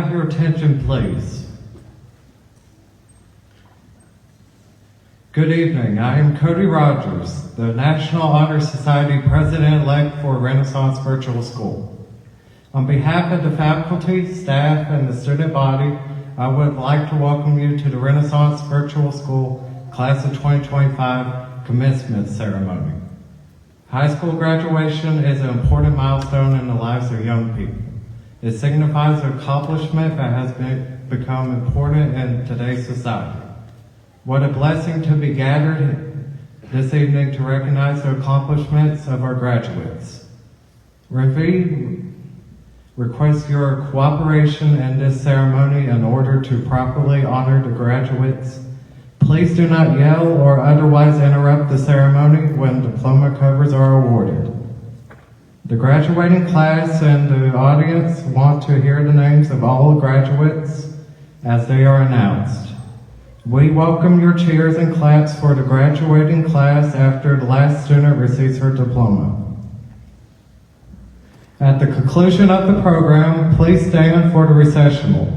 have your attention, please? Good evening. I am Cody Rogers, the National Honor Society President-elect for Renaissance Virtual School. On behalf of the faculty, staff, and the student body, I would like to welcome you to the Renaissance Virtual School Class of 2025 Commencement Ceremony. High school graduation is an important milestone in the lives of young people. It signifies an accomplishment that has become important in today's society. What a blessing to be gathered this evening to recognize the accomplishments of our graduates. RenV requests your cooperation in this ceremony in order to properly honor the graduates. Please do not yell or otherwise interrupt the ceremony when diploma covers are awarded. The graduating class and the audience want to hear the names of all graduates as they are announced. We welcome your cheers and claps for the graduating class after the last student receives her diploma. At the conclusion of the program, please stand for the recessional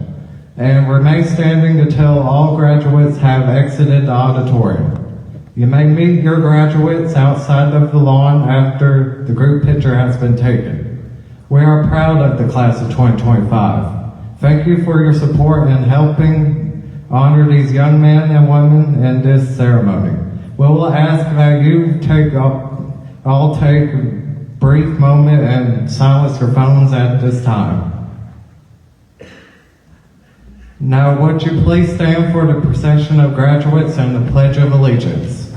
and remain standing until all graduates have exited the auditorium. You may meet your graduates outside of the lawn after the group picture has been taken. We are proud of the class of 2025. Thank you for your support in helping honor these young men and women in this ceremony. We will ask that you all take a brief moment and silence your phones at this time. Now, would you please stand for the procession of graduates and the Pledge of Allegiance?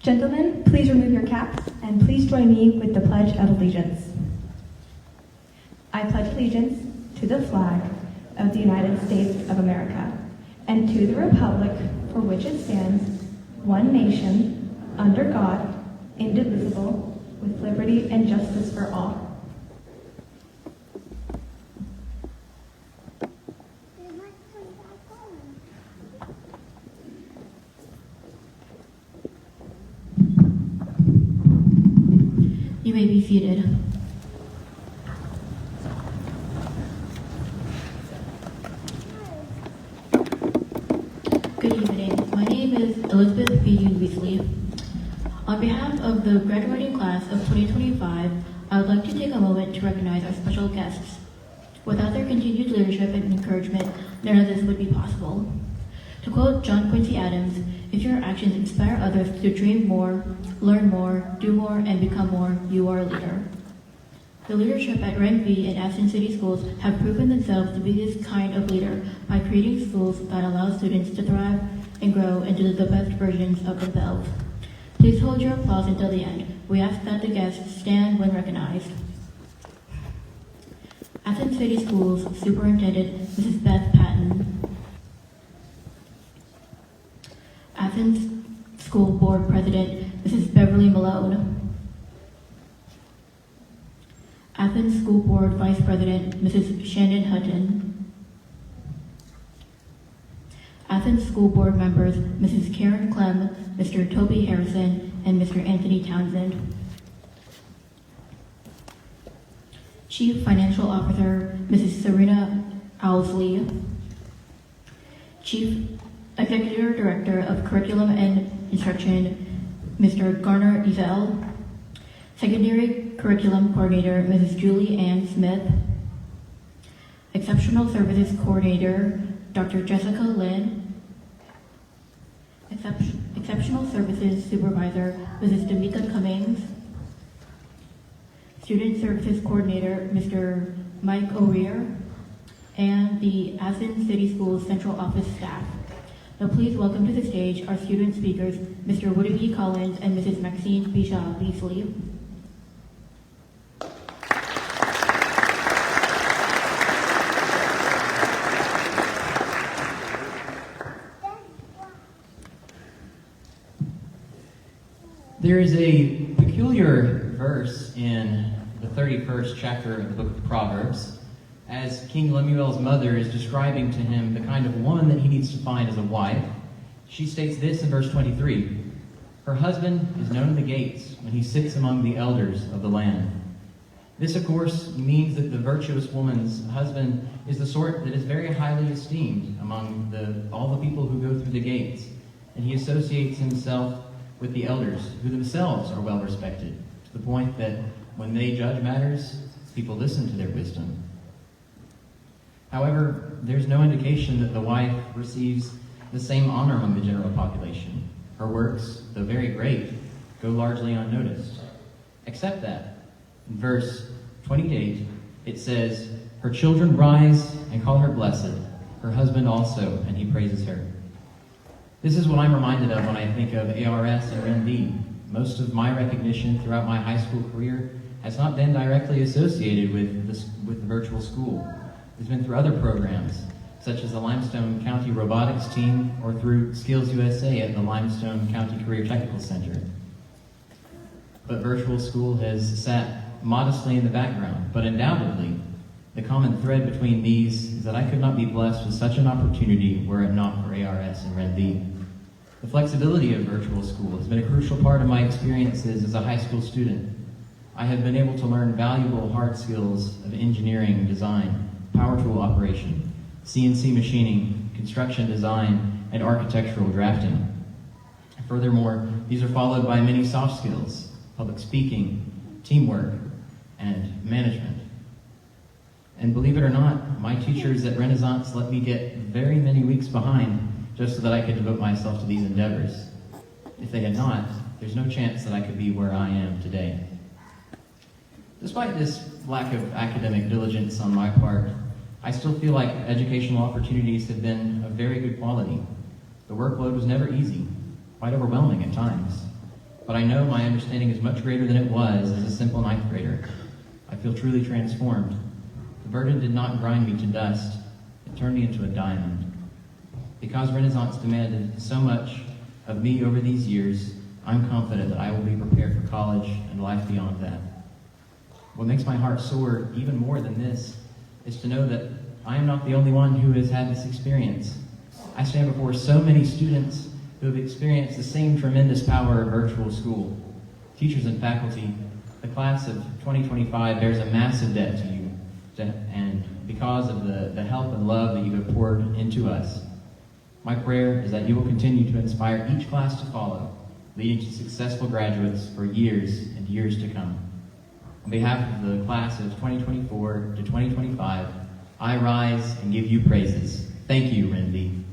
Gentlemen, please remove your caps and please join me with the Pledge of Allegiance. I pledge allegiance to the flag of the United States of America and to the republic for which it stands, one nation, under God, indivisible, with liberty and justice for all. You may be seated. Good evening. My name is Elizabeth B. Weasley. On behalf of the graduating class of 2025, I would like to take a moment to recognize our special guests. Without their continued leadership and encouragement, none of this would be possible. To quote John Quincy Adams, if your actions inspire others to dream more, learn more, do more, and become more, you are a leader. The leadership at RenV and Athens City Schools have proven themselves to be this kind of leader by creating schools that allow students to thrive and grow into the best versions of themselves. Please hold your applause until the end. We ask that the guests stand when recognized. Athens City Schools Superintendent Mrs. Beth Patton. Athens School Board President Mrs. Beverly Malone. Athens School Board Vice President Mrs. Shannon Hutton. Athens School Board members Mrs. Karen Clem, Mr. Toby Harrison, and Mr. Anthony Townsend. Chief Financial Officer Mrs. Serena Owlsley. Chief Executive Director of Curriculum and Instruction Mr. Garner Ezel. Secondary Curriculum Coordinator Mrs. Julie Ann Smith. Exceptional Services Coordinator Dr. Jessica Lynn. Exceptional Services Supervisor Mrs. Damika Cummings. Student Services Coordinator Mr. Mike O'Rear. And the Athens City Schools Central Office staff. Now please welcome to the stage our student speakers, Mr. Woody B. Collins and Mrs. Maxine Bishaw Beasley. There is a peculiar verse in the 31st chapter of the book of Proverbs, as King Lemuel's mother is describing to him the kind of woman that he needs to find as a wife. She states this in verse 23, "Her husband is known in the gates when he sits among the elders of the land." This, of course, means that the virtuous woman's husband is the sort that is very highly esteemed among all the people who go through the gates, and he associates himself with the elders, who themselves are well respected, to the point that when they judge matters, people listen to their wisdom. However, there's no indication that the wife receives the same honor among the general population. Her works, though very great, go largely unnoticed. Except that, in verse 28, it says, "Her children rise and call her blessed, her husband also, and he praises her." This is what I'm reminded of when I think of ARS and RenV. Most of my recognition throughout my high school career has not been directly associated with the virtual school. It's been through other programs, such as the Limestone County Robotics Team or through Skills USA at the Limestone County Career Technical Center. But virtual school has sat modestly in the background, but undoubtedly, the common thread between these is that I could not be blessed with such an opportunity were it not for ARS and RenV. The flexibility of virtual school has been a crucial part of my experiences as a high school student. I have been able to learn valuable hard skills of engineering, design, power tool operation, CNC machining, construction design, and architectural drafting. Furthermore, these are followed by many soft skills, public speaking, teamwork, and management. And believe it or not, my teachers at Renaissance let me get very many weeks behind just so that I could devote myself to these endeavors. If they had not, there's no chance that I could be where I am today. Despite this lack of academic diligence on my part, I still feel like educational opportunities have been of very good quality. The workload was never easy, quite overwhelming at times. But I know my understanding is much greater than it was as a simple ninth grader. I feel truly transformed. The burden did not grind me to dust, it turned me into a diamond. Because Renaissance demanded so much of me over these years, I'm confident that I will be prepared for college and life beyond that. What makes my heart soar even more than this is to know that I am not the only one who has had this experience. I stand before so many students who have experienced the same tremendous power of virtual school. Teachers and faculty, the class of 2025 bears a massive debt to you, and because of the help and love that you have poured into us. My prayer is that you will continue to inspire each class to follow, leading to successful graduates for years and years to come. On behalf of the class of 2024 to 2025, I rise and give you praises. Thank you, RenV.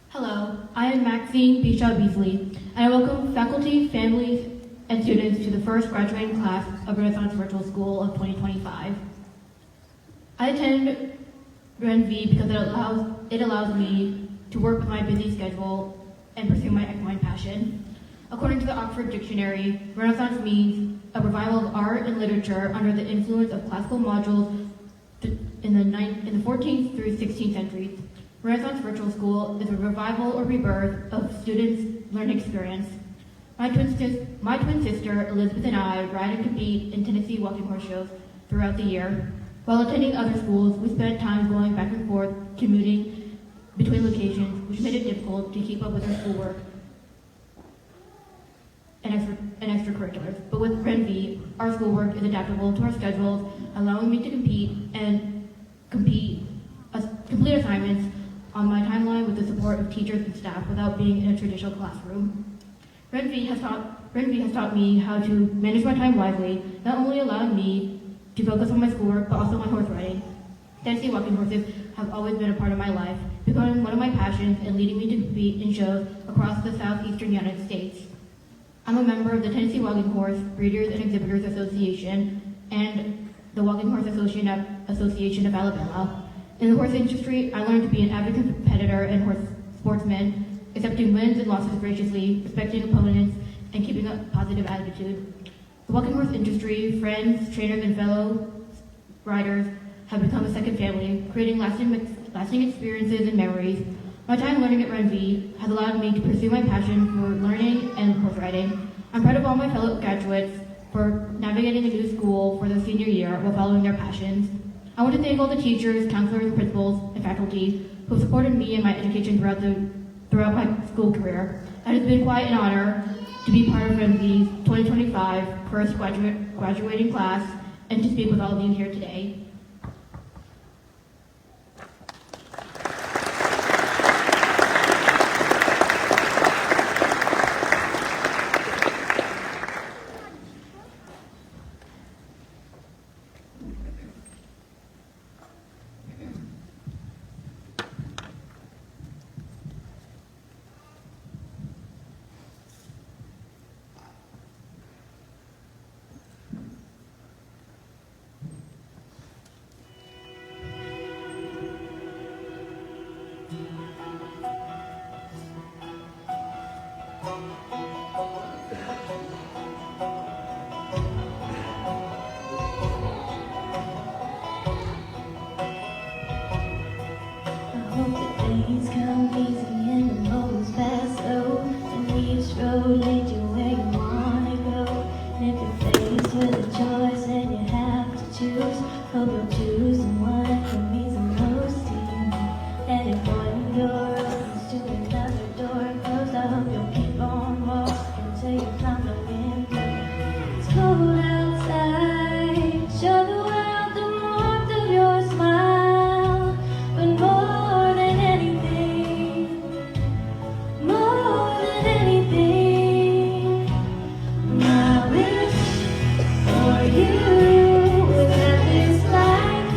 Hello, I am Maxine Bishop Beasley, and I welcome faculty, families, and students to the first graduating class of Renaissance Virtual School of 2025. I attend RenV because it allows me to work with my busy schedule and pursue my equine passion. According to the Oxford Dictionary, Renaissance means a revival of art and literature under the influence of classical modules in the 14th through 16th centuries. Renaissance Virtual School is a revival or rebirth of students' learning experience. My twin sister, Elizabeth, and I ride and compete in Tennessee walking horse shows throughout the year. While attending other schools, we spent time going back and forth, commuting between locations, which made it difficult to keep up with our schoolwork and extracurriculars. But with RenV, our schoolwork is adaptable to our schedules, allowing me to complete assignments on my timeline with the support of teachers and staff without being in a traditional classroom. RenV has taught me how to manage my time wisely, not only allowing me to focus on my schoolwork, but also my horse riding. Tennessee walking horses have always been a part of my life, becoming one of my passions and leading me to compete in shows across the southeastern United States. I'm a member of the Tennessee Walking Horse Breeders and Exhibitors Association and the Walking Horse Association of Alabama. In the horse industry, I learned to be an avid competitor and horse sportsman, accepting wins and losses graciously, respecting opponents, and keeping a positive attitude. The walking horse industry, friends, trainers, and fellow riders have become a second family, creating lasting experiences and memories. My time learning at RenV has allowed me to pursue my passion for learning and horse riding. I'm proud of all my fellow graduates for navigating a new school for their senior year while following their passions. I want to thank all the teachers, counselors, principals, and faculty who have supported me in my education throughout my school career. It has been quite an honor to be part of RenV's 2025 first graduating class and to speak with all of you here today. Days come easy and the moments pass slow, and each road leads you where you wanna go. And if you're faced with a choice and you have to choose, hope you'll choose the one that means the most to you. And if one door opens to another door closed, I hope you'll keep on walking till you find the window. It's cold outside, show the world the warmth of your smile, but more than anything, my wish for you was that this life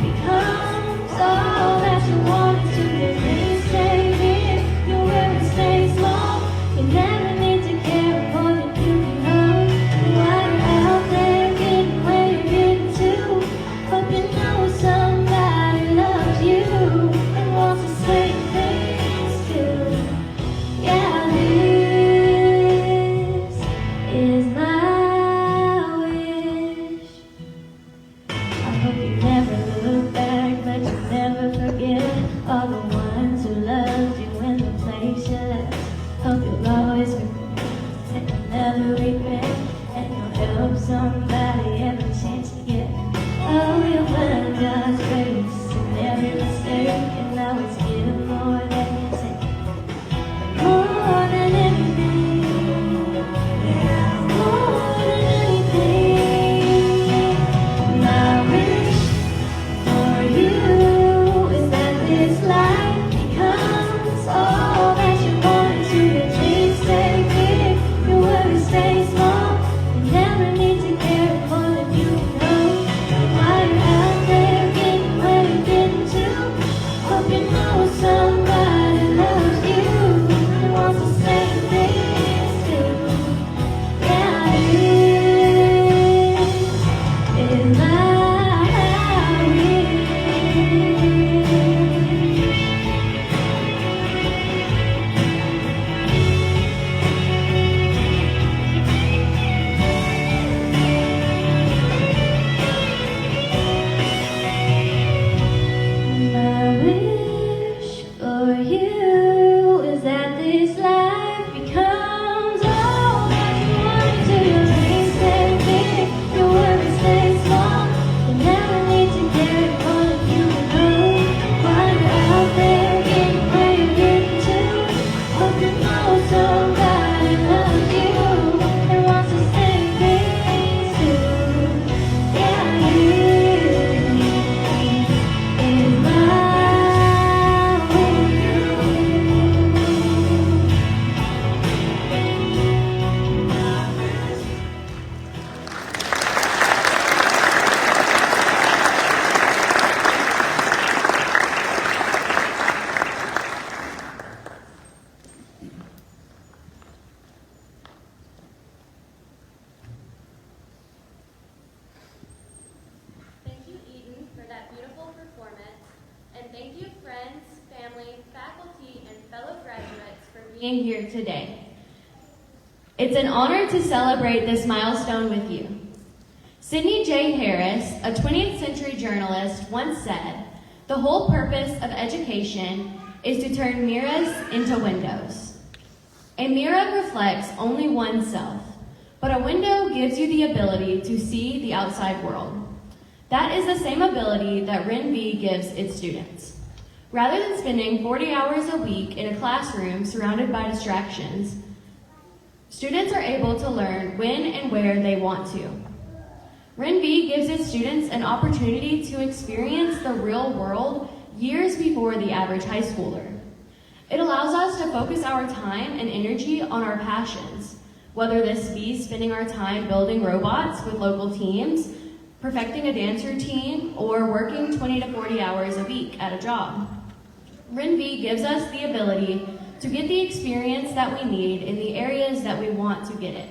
being here today. It's an honor to celebrate this milestone with you. Sidney J. Harris, a 20th century journalist, once said, "The whole purpose of education is to turn mirrors into windows." A mirror reflects only oneself, but a window gives you the ability to see the outside world. That is the same ability that RenV gives its students. Rather than spending 40 hours a week in a classroom surrounded by distractions, students are able to learn when and where they want to. RenV gives its students an opportunity to experience the real world years before the average high schooler. It allows us to focus our time and energy on our passions, whether this be spending our time building robots with local teams, perfecting a dance routine, or working 20 to 40 hours a week at a job. RenV gives us the ability to get the experience that we need in the areas that we want to get it.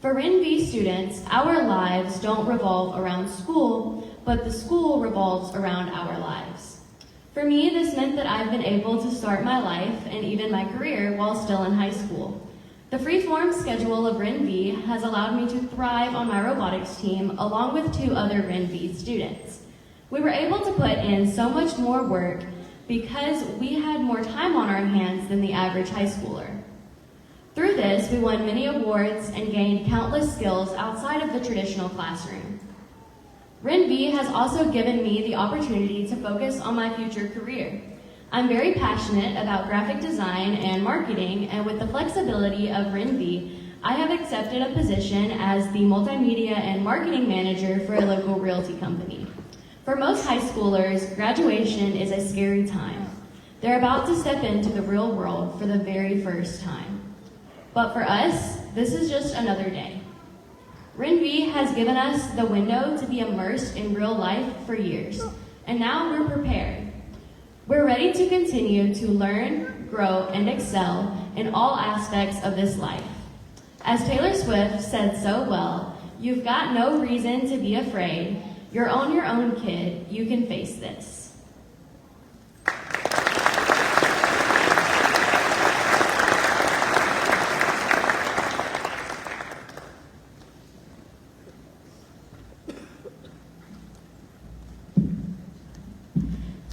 For RenV students, our lives don't revolve around school, but the school revolves around our lives. For me, this meant that I've been able to start my life and even my career while still in high school. The free-form schedule of RenV has allowed me to thrive on my robotics team along with 2 other RenV students. We were able to put in so much more work because we had more time on our hands than the average high schooler. Through this, we won many awards and gained countless skills outside of the traditional classroom. RenV has also given me the opportunity to focus on my future career. I'm very passionate about graphic design and marketing, and with the flexibility of RenV, I have accepted a position as the multimedia and marketing manager for a local realty company. For most high schoolers, graduation is a scary time. They're about to step into the real world for the very first time. But for us, this is just another day. RenV has given us the window to be immersed in real life for years, and now we're prepared. We're ready to continue to learn, grow, and excel in all aspects of this life. As Taylor Swift said so well, "You've got no reason to be afraid. You're on your own, kid. You can face this."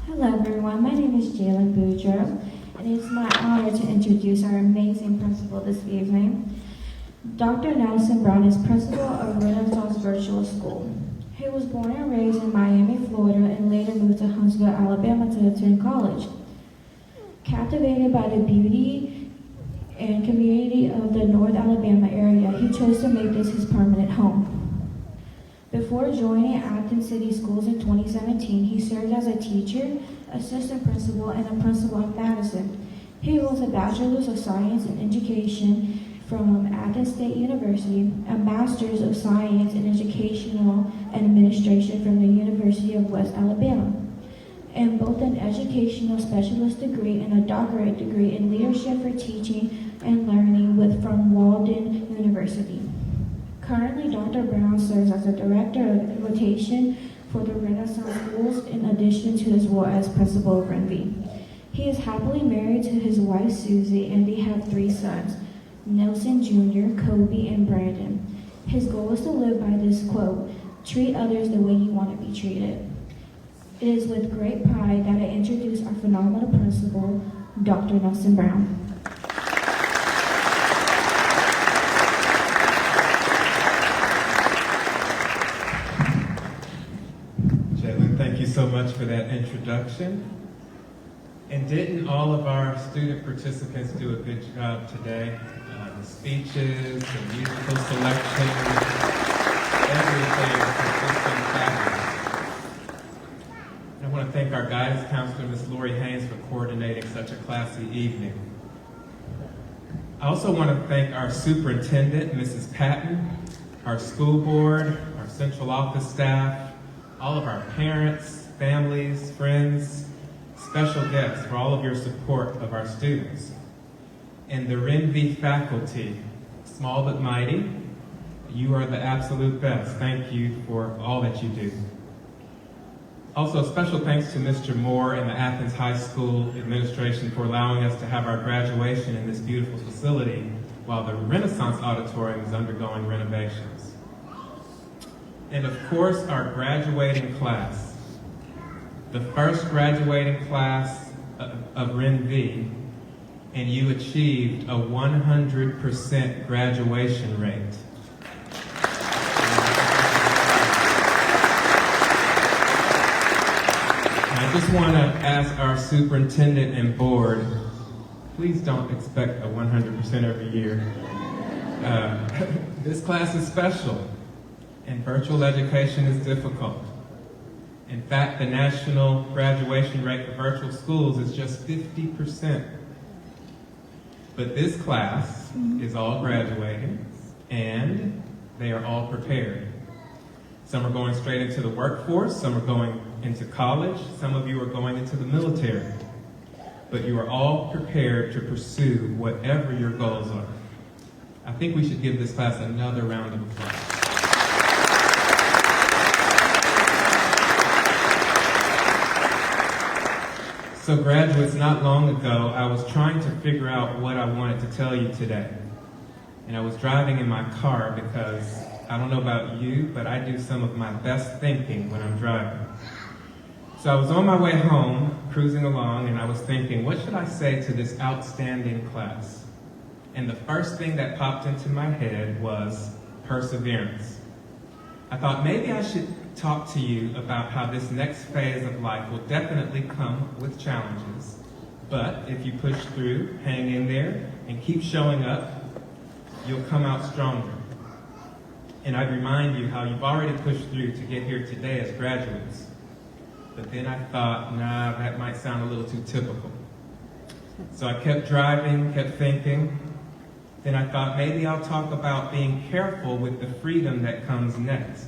Hello everyone, my name is Jalen Boudreaux, and it's my honor to introduce our amazing principal this evening. Dr. Nelson Brown is principal of Renaissance Virtual School. He was born and raised in Miami, Florida, and later moved to Huntsville, Alabama to attend college. Captivated by the beauty and community of the North Alabama area, he chose to make this his permanent home. Before joining Athens City Schools in 2017, he served as a teacher, assistant principal, and a principal at Madison. He holds a Bachelor's of Science in Education from Athens State University, a Master's of Science in Educational Administration from the University of West Alabama, and both an educational specialist degree and a doctorate degree in leadership for teaching and learning from Walden University. Currently, Dr. Brown serves as the Director of Rotation for the Renaissance Schools in addition to his role as principal of RenV. He is happily married to his wife, Susie, and they have 3 sons, Nelson Jr., Kobe, and Brandon. His goal is to live by this quote, "Treat others the way you want to be treated." It is with great pride that I introduce our phenomenal principal, Dr. Nelson Brown. Thank you so much for that introduction. And didn't all of our student participants do a good job today? The speeches, the musical selection, everything has just been fabulous. I want to thank our guidance counselor, Ms. Lori Haynes, for coordinating such a classy evening. I also want to thank our superintendent, Mrs. Patton, our school board, our central office staff, all of our parents, families, friends, special guests for all of your support of our students. And the RenV faculty, small but mighty, you are the absolute best. Thank you for all that you do. Also, special thanks to Mr. Moore and the Athens High School administration for allowing us to have our graduation in this beautiful facility while the Renaissance Auditorium is undergoing renovations. And of course, our graduating class. The first graduating class of RenV, and you achieved a 100% graduation rate. I just want to ask our superintendent and board, please don't expect a 100% every year. This class is special, and virtual education is difficult. In fact, the national graduation rate for virtual schools is just 50%. But this class is all graduating, and they are all prepared. Some are going straight into the workforce, some are going into college, some of you are going into the military. But you are all prepared to pursue whatever your goals are. I think we should give this class another round of applause. So graduates, not long ago, I was trying to figure out what I wanted to tell you today. And I was driving in my car because, I don't know about you, but I do some of my best thinking when I'm driving. So I was on my way home, cruising along, and I was thinking, what should I say to this outstanding class? And the first thing that popped into my head was perseverance. I thought maybe I should talk to you about how this next phase of life will definitely come with challenges. But if you push through, hang in there, and keep showing up, you'll come out stronger. And I'd remind you how you've already pushed through to get here today as graduates. But then I thought, nah, that might sound a little too typical. So I kept driving, kept thinking. Then I thought maybe I'll talk about being careful with the freedom that comes next,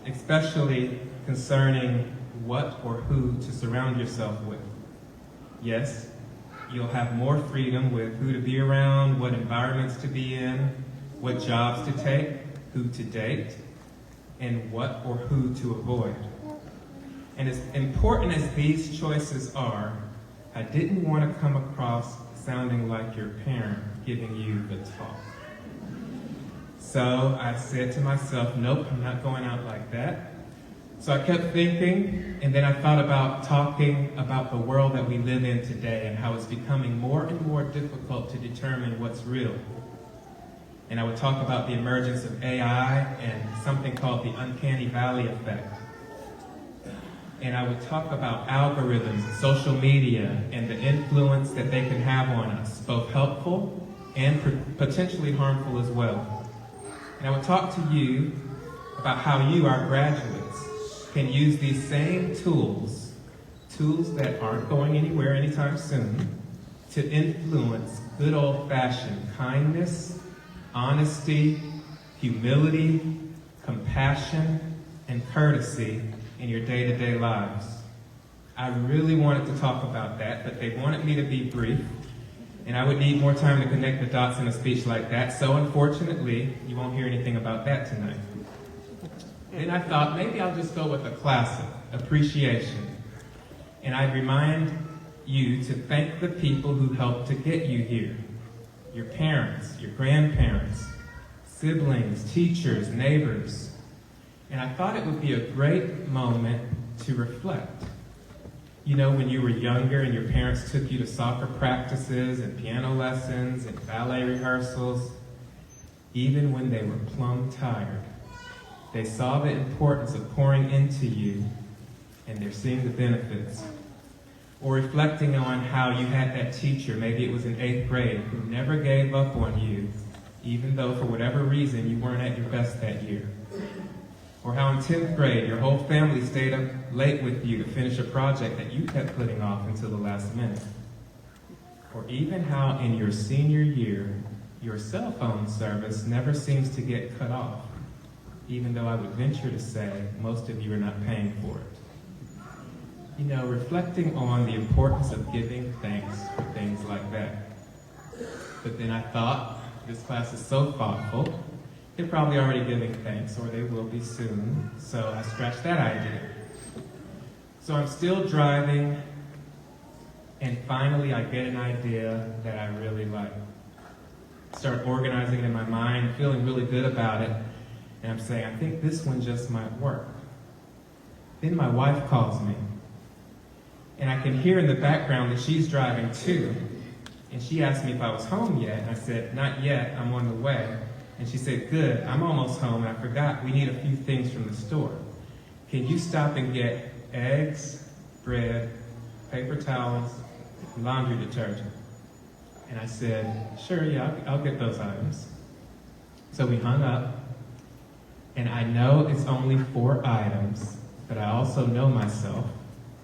especially concerning what or who to surround yourself with. Yes, you'll have more freedom with who to be around, what environments to be in, what jobs to take, who to date, and what or who to avoid. And as important as these choices are, I didn't want to come across sounding like your parent giving you the talk. So I said to myself, nope, I'm not going out like that. So I kept thinking, and then I thought about talking about the world that we live in today and how it's becoming more and more difficult to determine what's real. And I would talk about the emergence of AI and something called the uncanny valley effect. And I would talk about algorithms and social media and the influence that they can have on us, both helpful and potentially harmful as well. And I would talk to you about how you, our graduates, can use these same tools that aren't going anywhere anytime soon, to influence good old-fashioned kindness, honesty, humility, compassion, and courtesy in your day-to-day lives. I really wanted to talk about that, but they wanted me to be brief, and I would need more time to connect the dots in a speech like that, so unfortunately, you won't hear anything about that tonight. Then I thought maybe I'll just go with a classic, appreciation. And I'd remind you to thank the people who helped to get you here. Your parents, your grandparents, siblings, teachers, neighbors. And I thought it would be a great moment to reflect. You know, when you were younger and your parents took you to soccer practices and piano lessons and ballet rehearsals, even when they were plumb tired, they saw the importance of pouring into you, and they're seeing the benefits. Or reflecting on how you had that teacher, maybe it was in 8th grade, who never gave up on you, even though for whatever reason you weren't at your best that year. Or how in 10th grade your whole family stayed up late with you to finish a project that you kept putting off until the last minute. Or even how in your senior year, your cell phone service never seems to get cut off, even though I would venture to say most of you are not paying for it. You know, reflecting on the importance of giving thanks for things like that. But then I thought, this class is so thoughtful, they're probably already giving thanks, or they will be soon, so I scratched that idea. So I'm still driving, and finally I get an idea that I really like. Start organizing it in my mind, feeling really good about it, and I'm saying, I think this one just might work. Then my wife calls me, and I can hear in the background that she's driving too, and she asked me if I was home yet, and I said, not yet, I'm on the way. And she said, good, I'm almost home, and I forgot we need a few things from the store. Can you stop and get eggs, bread, paper towels, and laundry detergent? And I said, sure, yeah, I'll get those items. So we hung up, and I know it's only 4 items, but I also know myself.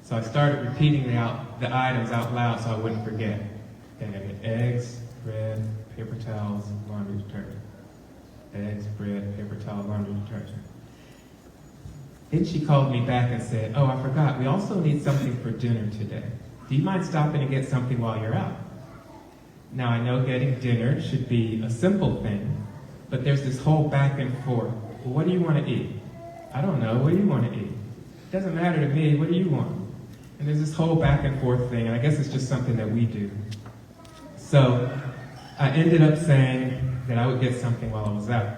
So I started repeating the items out loud so I wouldn't forget. Okay, I get eggs, bread, paper towels, laundry detergent. Eggs, bread, paper towel, laundry detergent. Then she called me back and said, oh, I forgot, we also need something for dinner today. Do you mind stopping and get something while you're out? Now, I know getting dinner should be a simple thing, but there's this whole back and forth. Well, what do you want to eat? I don't know. What do you want to eat? It doesn't matter to me. What do you want? And there's this whole back and forth thing, and I guess it's just something that we do. So I ended up saying that I would get something while I was out.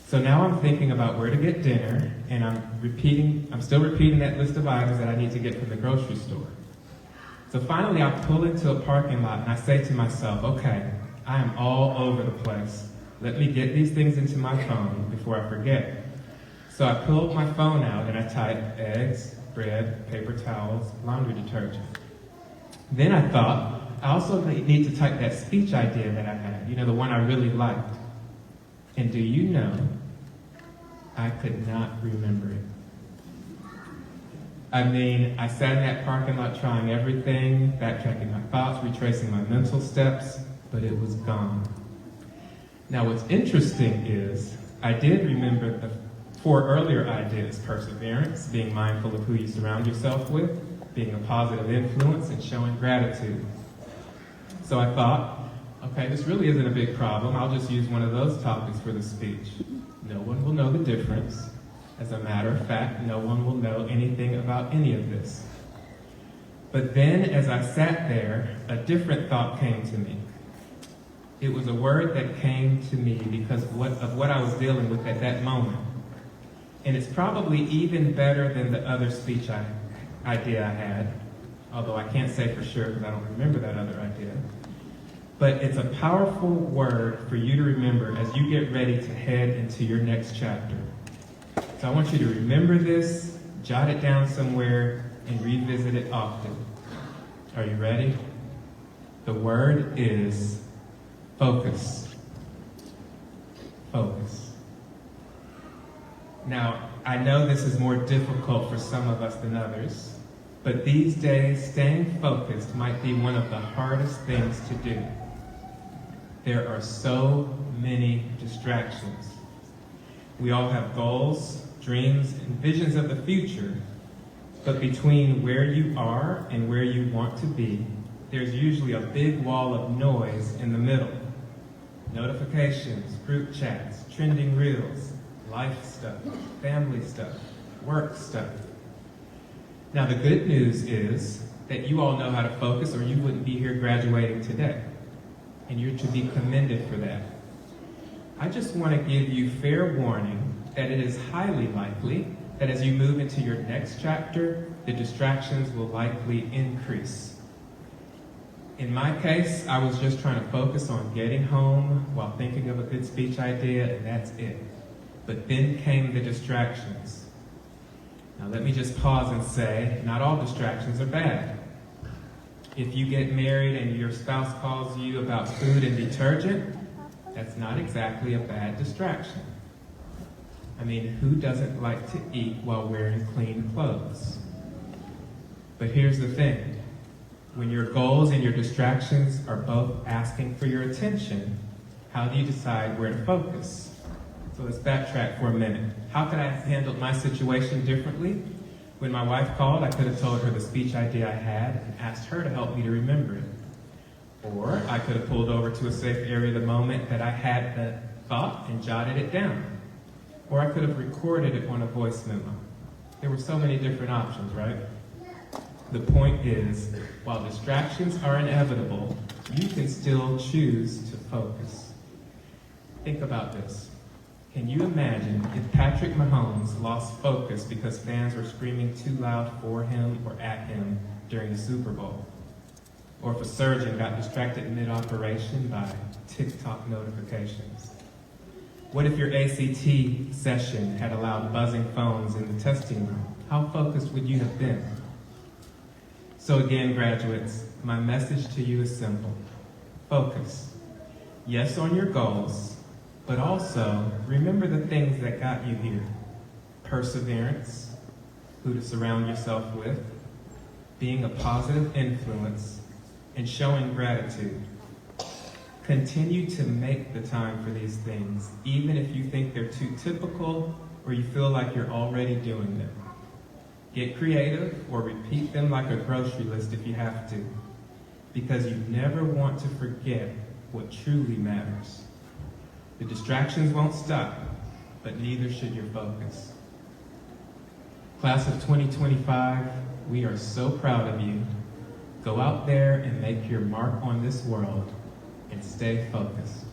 So now I'm thinking about where to get dinner, and I'm still repeating that list of items that I need to get from the grocery store. So finally I pull into a parking lot and I say to myself, okay, I am all over the place. Let me get these things into my phone before I forget. So I pulled my phone out and I typed eggs, bread, paper towels, laundry detergent. Then I thought, I also need to type that speech idea that I had, the one I really liked. And do you know, I could not remember it. I mean, I sat in that parking lot trying everything, backtracking my thoughts, retracing my mental steps, but it was gone. Now what's interesting is, I did remember the 4 earlier ideas: perseverance, being mindful of who you surround yourself with, being a positive influence, and showing gratitude. So I thought, okay, this really isn't a big problem. I'll just use one of those topics for the speech. No one will know the difference. As a matter of fact, no one will know anything about any of this. But then, as I sat there, a different thought came to me. It was a word that came to me because of what I was dealing with at that moment. And it's probably even better than the other speech idea I had, although I can't say for sure because I don't remember that other idea. But it's a powerful word for you to remember as you get ready to head into your next chapter. So I want you to remember this, jot it down somewhere, and revisit it often. Are you ready? The word is focus. Focus. Now, I know this is more difficult for some of us than others, but these days, staying focused might be one of the hardest things to do. There are so many distractions. We all have goals, dreams, and visions of the future, but between where you are and where you want to be, there's usually a big wall of noise in the middle. Notifications, group chats, trending reels, life stuff, family stuff, work stuff. Now the good news is that you all know how to focus or you wouldn't be here graduating today. And you're to be commended for that. I just want to give you fair warning that it is highly likely that as you move into your next chapter, the distractions will likely increase. In my case, I was just trying to focus on getting home while thinking of a good speech idea, and that's it. But then came the distractions. Now let me just pause and say, not all distractions are bad. If you get married and your spouse calls you about food and detergent, that's not exactly a bad distraction. I mean, who doesn't like to eat while wearing clean clothes? But here's the thing. When your goals and your distractions are both asking for your attention, how do you decide where to focus? So let's backtrack for a minute. How could I have handled my situation differently? When my wife called, I could have told her the speech idea I had and asked her to help me to remember it. Or I could have pulled over to a safe area the moment that I had the thought and jotted it down. Or I could have recorded it on a voice memo. There were so many different options, right? The point is, while distractions are inevitable, you can still choose to focus. Think about this. Can you imagine if Patrick Mahomes lost focus because fans were screaming too loud for him or at him during the Super Bowl? Or if a surgeon got distracted mid-operation by TikTok notifications? What if your ACT session had allowed buzzing phones in the testing room? How focused would you have been? So again, graduates, my message to you is simple. Focus. Yes, on your goals, but also remember the things that got you here. Perseverance, who to surround yourself with, being a positive influence, and showing gratitude. Continue to make the time for these things, even if you think they're too typical or you feel like you're already doing them. Get creative or repeat them like a grocery list if you have to, because you never want to forget what truly matters. The distractions won't stop, but neither should your focus. Class of 2025, we are so proud of you. Go out there and make your mark on this world and stay focused.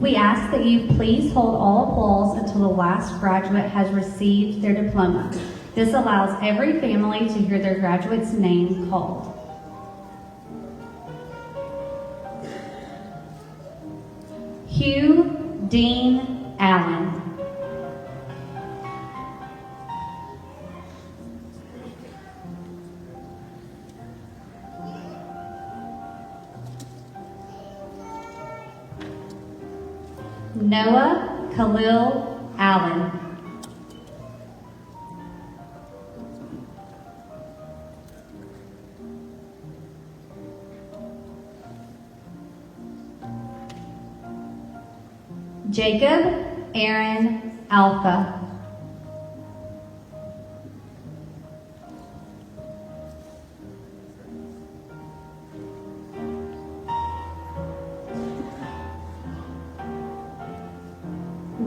We ask that you please hold all applause until the last graduate has received their diploma. This allows every family to hear their graduate's name called. Hugh Dean Allen. Noah Khalil Allen. Jacob Aaron Alpha.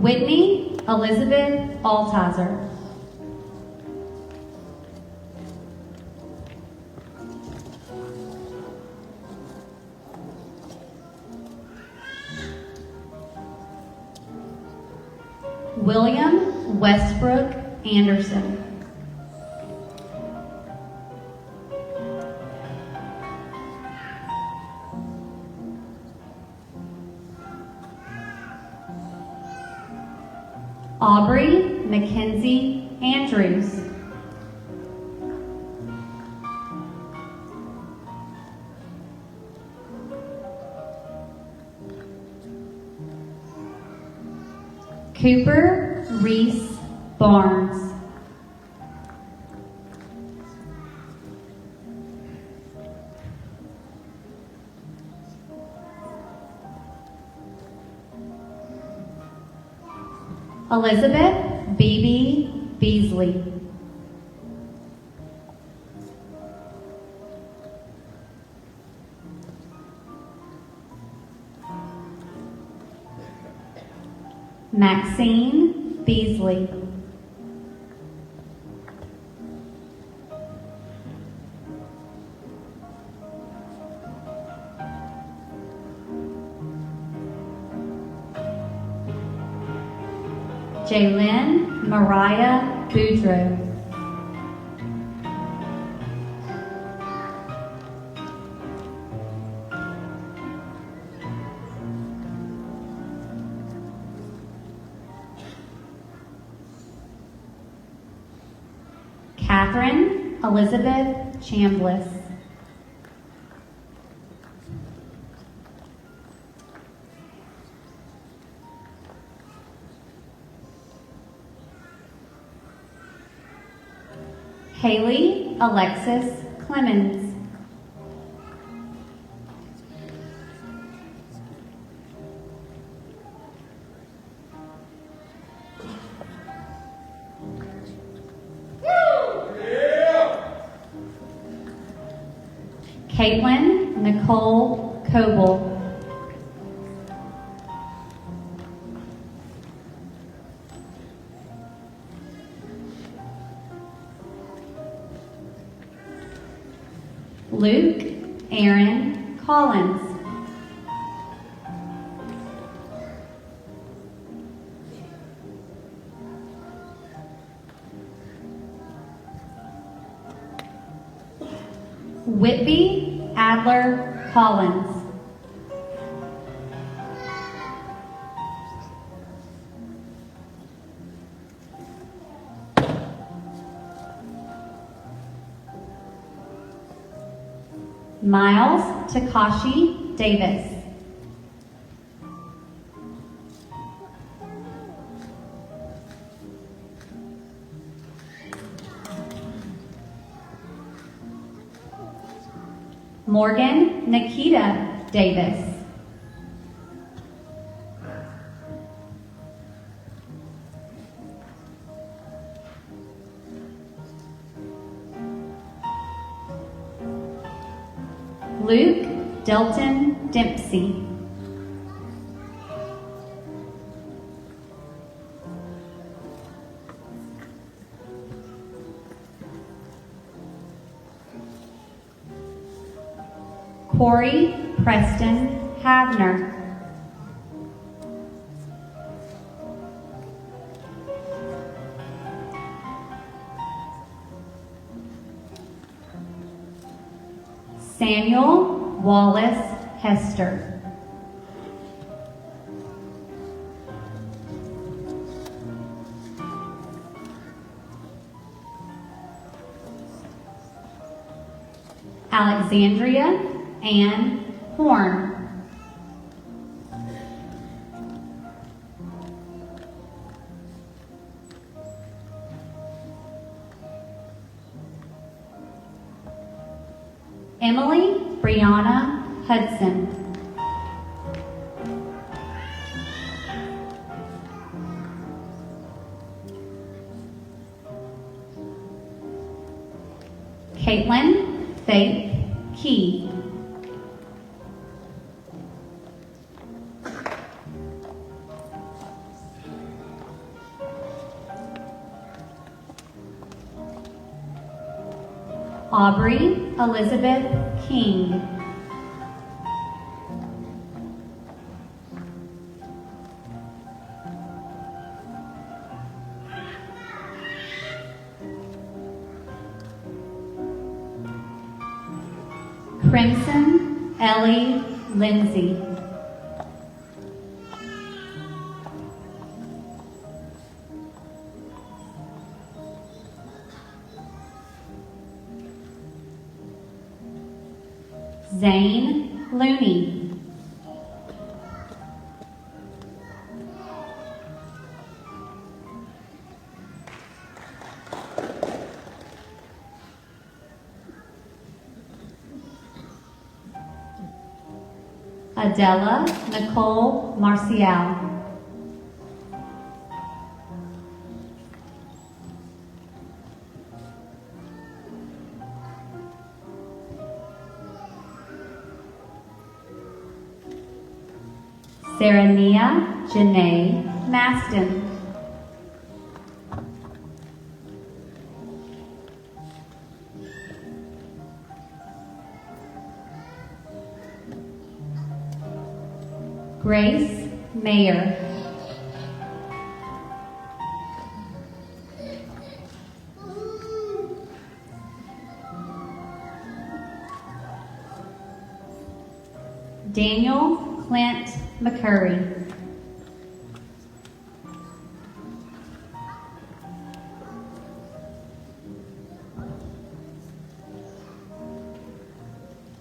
Whitney Elizabeth Altizer. William Westbrook Anderson. Aubrey Mackenzie Andrews. Cooper Reese Barnes. Elizabeth B.B. Beasley. Maxine Beasley. Jaylyn Mariah Boudreaux. Catherine Elizabeth Chambliss. Haley Alexis Clemens. Caitlin Nicole Coble. Luke Aaron Collins. Whitby Adler Collins. Miles Takashi Davis. Morgan Nikita Davis. Luke Delton Dempsey. Corey Preston Havner. Samuel Wallace Hester. Alexandria Ann Horn. Emily Brianna Hudson. Caitlin Faith Key. Aubrey Elizabeth King. Crimson Ellie Lindsay. Zane Looney. Adela Nicole Marcial. Serenia Janae Maston. Grace Mayer. Daniel Clint McCurry.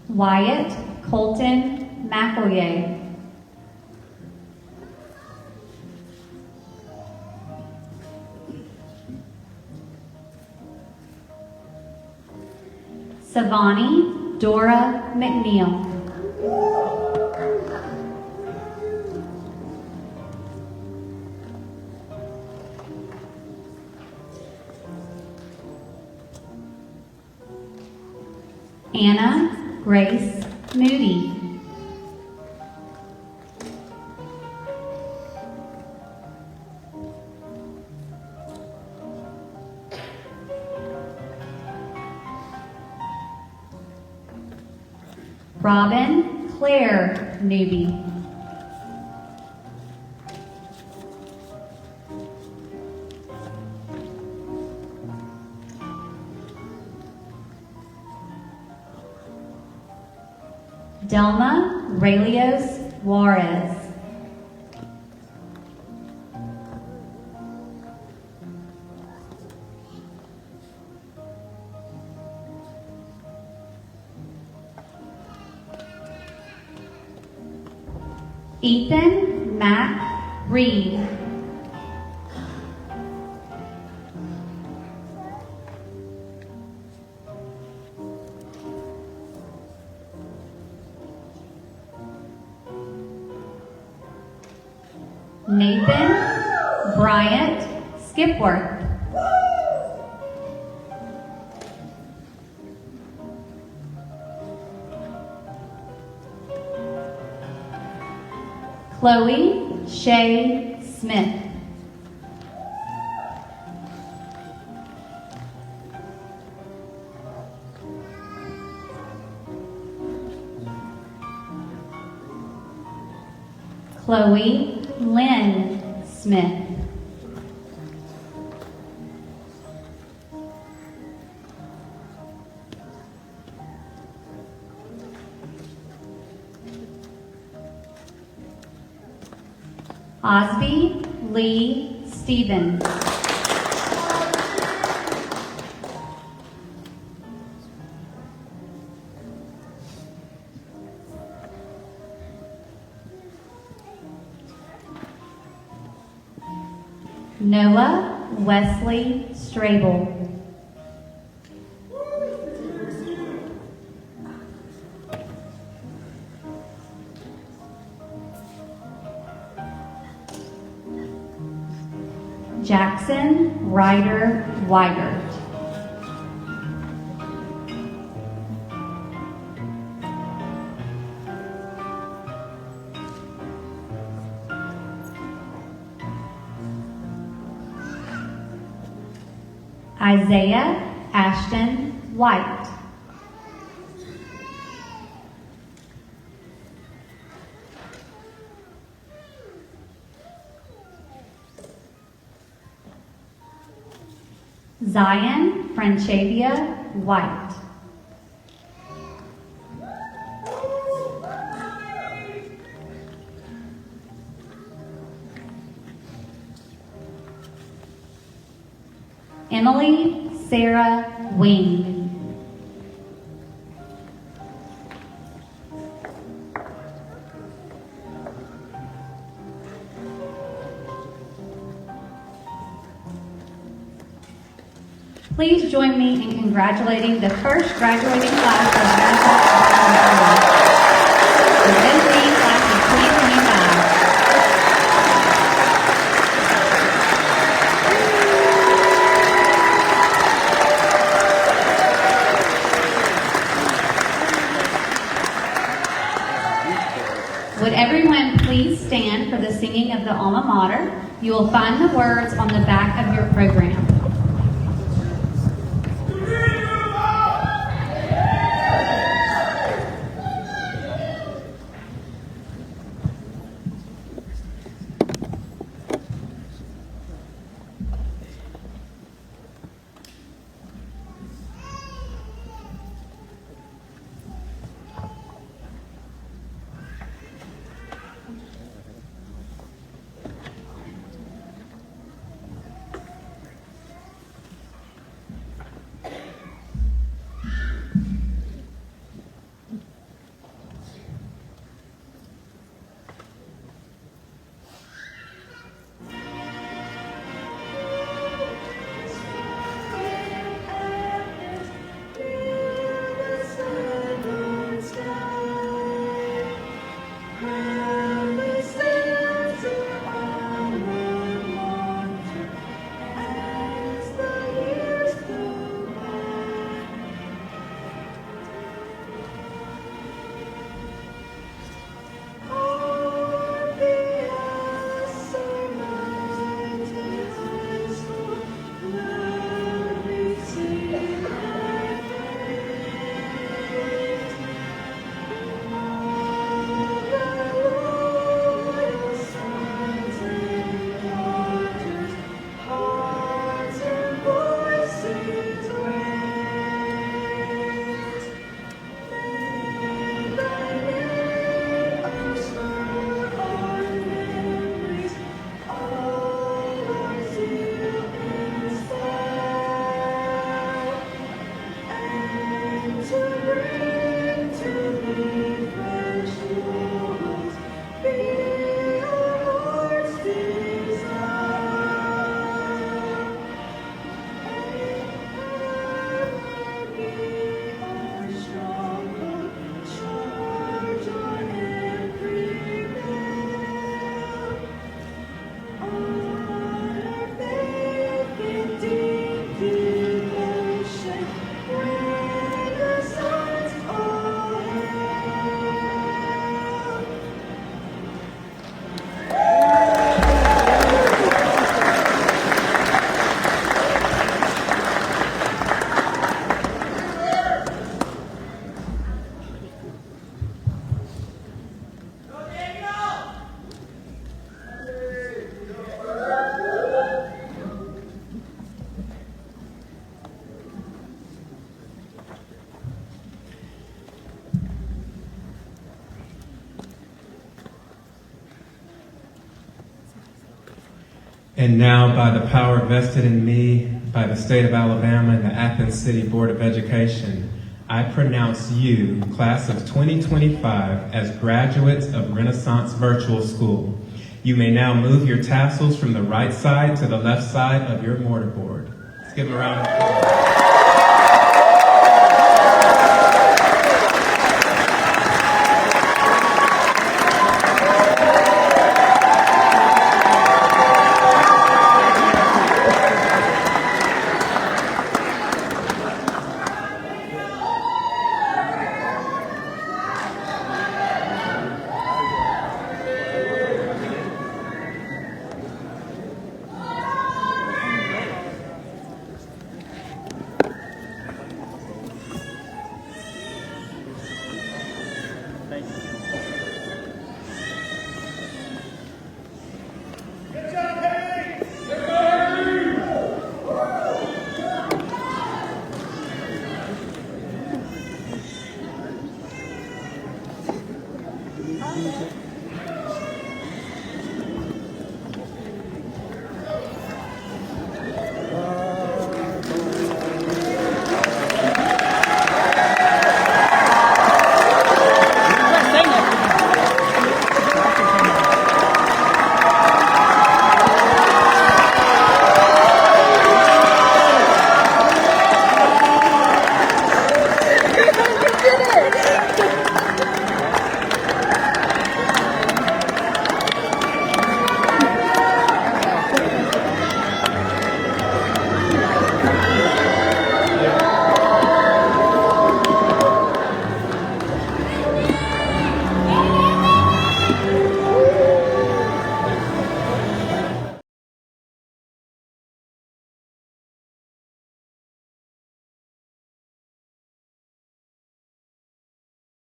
Wyatt Colton McElroy. Savani Dora McNeil. Anna Grace Moody. Robin Claire Newby. Delma Raylios Juarez. Ethan Matt Reed. Nathan Bryant Skipworth. Chloe Shay Smith. Chloe Lynn Smith. Osby Lee Stevens. Noah Wesley Strable. Jackson Ryder Weigert. Isaiah Ashton White. Zion Franchavia White. Emily Sarah Wing. Please join me in congratulating the first graduating class of the RenV class of 2025. Would everyone please stand for the singing of the alma mater? You will find the words on the back of your program. And now, by the power vested in me by the state of Alabama and the Athens City Board of Education, I pronounce you, class of 2025, as graduates of Renaissance Virtual School. You may now move your tassels from the right side to the left side of your mortarboard. Let's give them a round of applause.